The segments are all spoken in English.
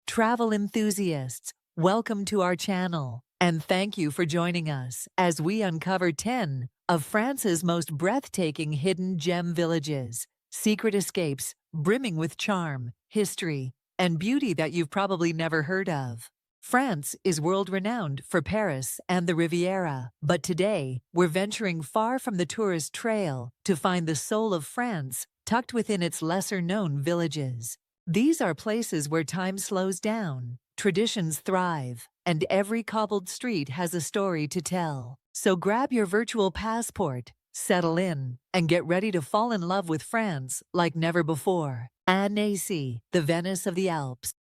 travel enthusiasts, welcome to our channel, and thank you for joining us as we uncover 10 of France's most breathtaking hidden gem villages, secret escapes brimming with charm, history, and beauty that you've probably never heard of. France is world-renowned for Paris and the Riviera, but today we're venturing far from the tourist trail to find the soul of France tucked within its lesser-known villages. These are places where time slows down, traditions thrive, and every cobbled street has a story to tell. So grab your virtual passport, settle in, and get ready to fall in love with France like never before. Annecy, the Venice of the Alps.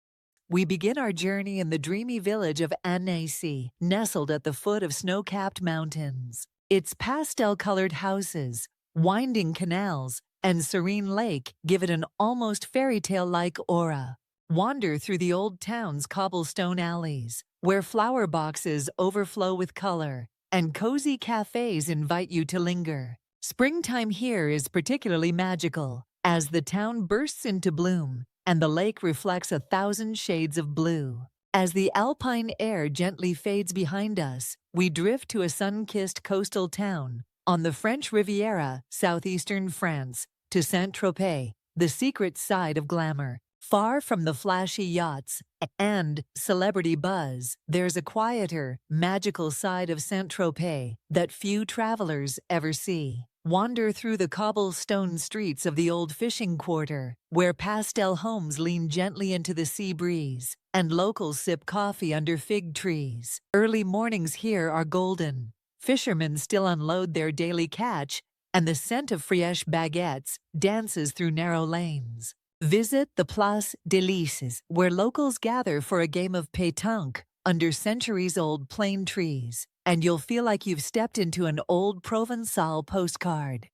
We begin our journey in the dreamy village of Annecy, nestled at the foot of snow-capped mountains. Its pastel-colored houses, winding canals, and serene lake give it an almost fairy-tale-like aura. Wander through the old town's cobblestone alleys, where flower boxes overflow with color, and cozy cafes invite you to linger. Springtime here is particularly magical, as the town bursts into bloom, and the lake reflects 1,000 shades of blue. As the alpine air gently fades behind us, we drift to a sun-kissed coastal town on the French Riviera, southeastern France, to Saint-Tropez, the secret side of glamour. Far from the flashy yachts and celebrity buzz, there's a quieter, magical side of Saint-Tropez that few travelers ever see. Wander through the cobblestone streets of the old fishing quarter, where pastel homes lean gently into the sea breeze, and locals sip coffee under fig trees. Early mornings here are golden. Fishermen still unload their daily catch, and the scent of fresh baguettes dances through narrow lanes. Visit the Place des Lys, where locals gather for a game of pétanque under centuries-old plane trees, and you'll feel like you've stepped into an old Provençal postcard.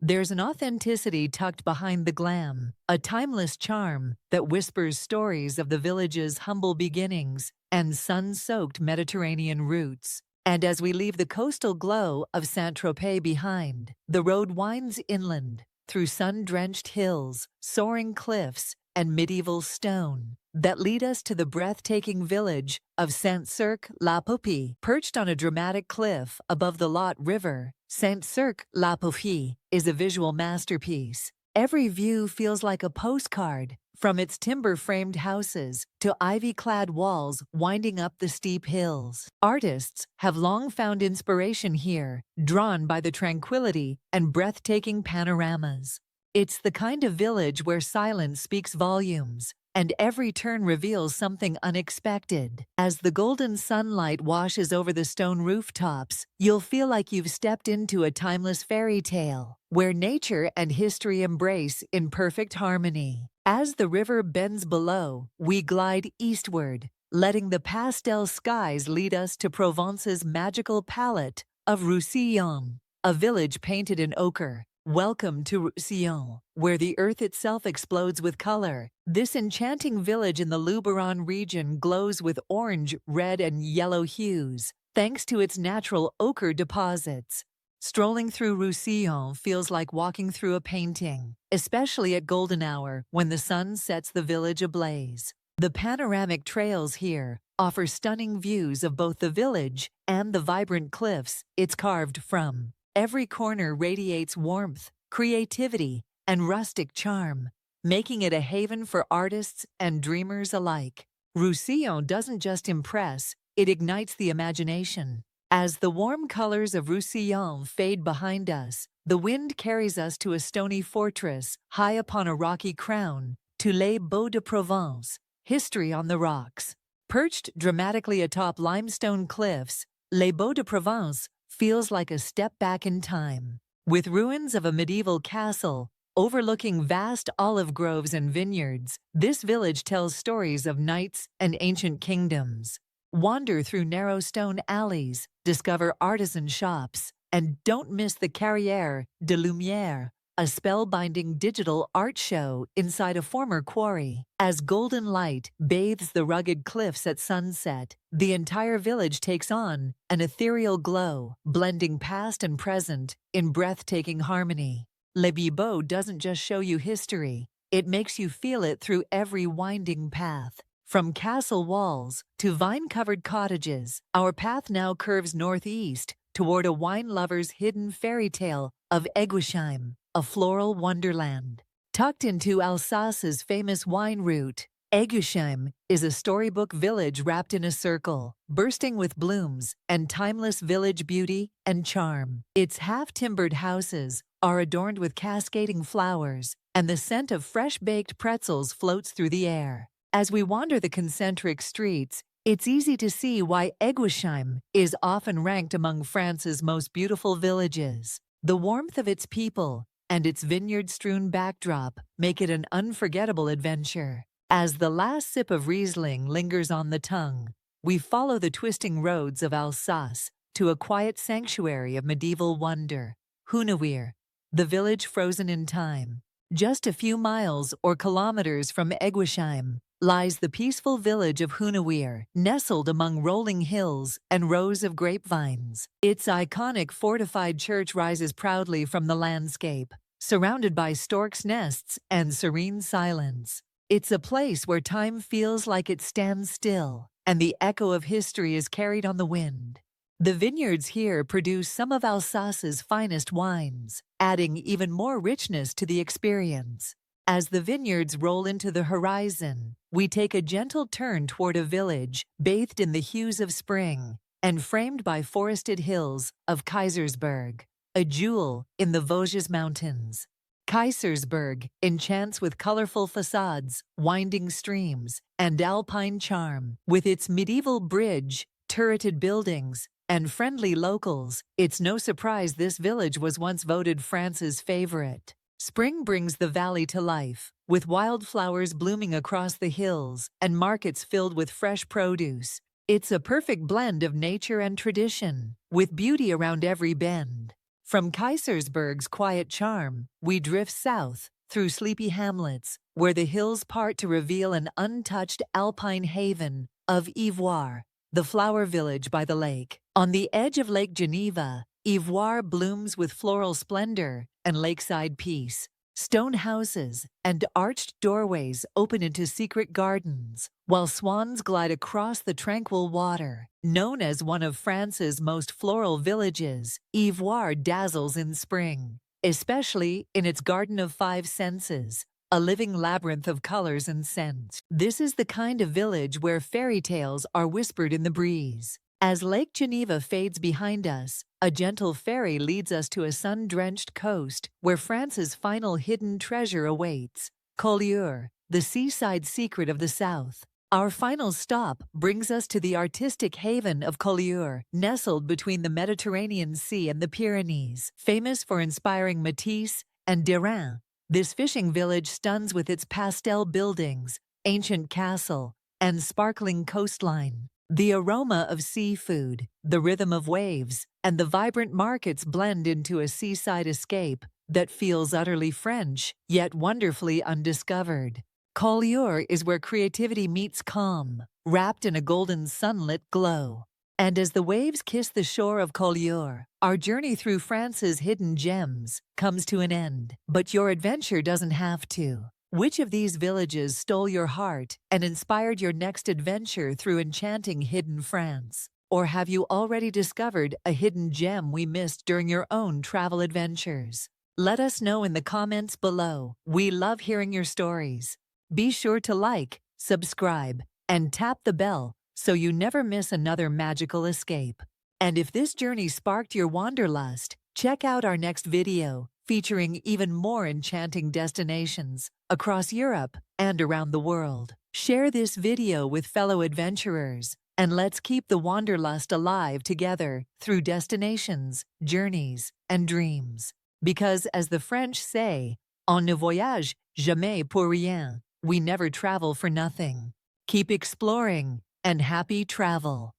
There's an authenticity tucked behind the glam, a timeless charm that whispers stories of the village's humble beginnings and sun-soaked Mediterranean roots. And as we leave the coastal glow of Saint-Tropez behind, the road winds inland, through sun-drenched hills, soaring cliffs, and medieval stone that lead us to the breathtaking village of Saint-Cirq-Lapopie. Perched on a dramatic cliff above the Lot River, Saint-Cirq-Lapopie is a visual masterpiece. Every view feels like a postcard, from its timber-framed houses to ivy-clad walls winding up the steep hills. Artists have long found inspiration here, drawn by the tranquility and breathtaking panoramas. It's the kind of village where silence speaks volumes, and every turn reveals something unexpected. As the golden sunlight washes over the stone rooftops, you'll feel like you've stepped into a timeless fairy tale, where nature and history embrace in perfect harmony. As the river bends below, we glide eastward, letting the pastel skies lead us to Provence's magical palette of Roussillon, a village painted in ochre. Welcome to Roussillon, where the earth itself explodes with color. This enchanting village in the Luberon region glows with orange, red, and yellow hues, thanks to its natural ochre deposits. Strolling through Roussillon feels like walking through a painting, especially at golden hour when the sun sets the village ablaze. The panoramic trails here offer stunning views of both the village and the vibrant cliffs it's carved from. Every corner radiates warmth, creativity, and rustic charm, making it a haven for artists and dreamers alike. Roussillon doesn't just impress, it ignites the imagination. As the warm colors of Roussillon fade behind us, the wind carries us to a stony fortress high upon a rocky crown, to Les Baux-de-Provence, history on the rocks. Perched dramatically atop limestone cliffs, Les Baux-de-Provence feels like a step back in time. With ruins of a medieval castle overlooking vast olive groves and vineyards, this village tells stories of knights and ancient kingdoms. Wander through narrow stone alleys, discover artisan shops, and don't miss the Carrière de Lumière, a spellbinding digital art show inside a former quarry. As golden light bathes the rugged cliffs at sunset, the entire village takes on an ethereal glow, blending past and present in breathtaking harmony. Les Baux doesn't just show you history, it makes you feel it through every winding path. From castle walls to vine-covered cottages, our path now curves northeast toward a wine lover's hidden fairy tale of Eguisheim, a floral wonderland. Tucked into Alsace's famous wine route, Eguisheim is a storybook village wrapped in a circle, bursting with blooms and timeless village beauty and charm. Its half-timbered houses are adorned with cascading flowers, and the scent of fresh-baked pretzels floats through the air. As we wander the concentric streets, it's easy to see why Eguisheim is often ranked among France's most beautiful villages. The warmth of its people and its vineyard-strewn backdrop make it an unforgettable adventure. As the last sip of Riesling lingers on the tongue, we follow the twisting roads of Alsace to a quiet sanctuary of medieval wonder, Hunawihr, the village frozen in time. Just a few miles or kilometers from Eguisheim lies the peaceful village of Hunawihr, nestled among rolling hills and rows of grapevines. Its iconic fortified church rises proudly from the landscape, surrounded by storks' nests and serene silence. It's a place where time feels like it stands still, and the echo of history is carried on the wind. The vineyards here produce some of Alsace's finest wines, adding even more richness to the experience. As the vineyards roll into the horizon, we take a gentle turn toward a village bathed in the hues of spring and framed by forested hills of Kaysersberg, a jewel in the Vosges Mountains. Kaysersberg enchants with colorful facades, winding streams, and alpine charm. With its medieval bridge, turreted buildings, and friendly locals, it's no surprise this village was once voted France's favorite. Spring brings the valley to life, with wildflowers blooming across the hills and markets filled with fresh produce. It's a perfect blend of nature and tradition, with beauty around every bend. From Kaysersberg's quiet charm, we drift south through sleepy hamlets, where the hills part to reveal an untouched alpine haven of Yvoire, the flower village by the lake. On the edge of Lake Geneva, Yvoire blooms with floral splendor and lakeside peace. Stone houses and arched doorways open into secret gardens, while swans glide across the tranquil water. Known as one of France's most floral villages, Yvoire dazzles in spring, especially in its Garden of Five Senses, a living labyrinth of colors and scents. This is the kind of village where fairy tales are whispered in the breeze. As Lake Geneva fades behind us, a gentle ferry leads us to a sun-drenched coast where France's final hidden treasure awaits, Collioure, the seaside secret of the South. Our final stop brings us to the artistic haven of Collioure, nestled between the Mediterranean Sea and the Pyrenees. Famous for inspiring Matisse and Derain, this fishing village stuns with its pastel buildings, ancient castle, and sparkling coastline. The aroma of seafood, the rhythm of waves, and the vibrant markets blend into a seaside escape that feels utterly French, yet wonderfully undiscovered. Collioure is where creativity meets calm, wrapped in a golden sunlit glow. And as the waves kiss the shore of Collioure, our journey through France's hidden gems comes to an end. But your adventure doesn't have to. Which of these villages stole your heart and inspired your next adventure through enchanting hidden France? Or have you already discovered a hidden gem we missed during your own travel adventures? Let us know in the comments below. We love hearing your stories. Be sure to like, subscribe, and tap the bell so you never miss another magical escape. And if this journey sparked your wanderlust, check out our next video featuring even more enchanting destinations across Europe and around the world. Share this video with fellow adventurers, and let's keep the wanderlust alive together through destinations, journeys, and dreams. Because as the French say, on ne voyage jamais pour rien. We never travel for nothing. Keep exploring, and happy travel.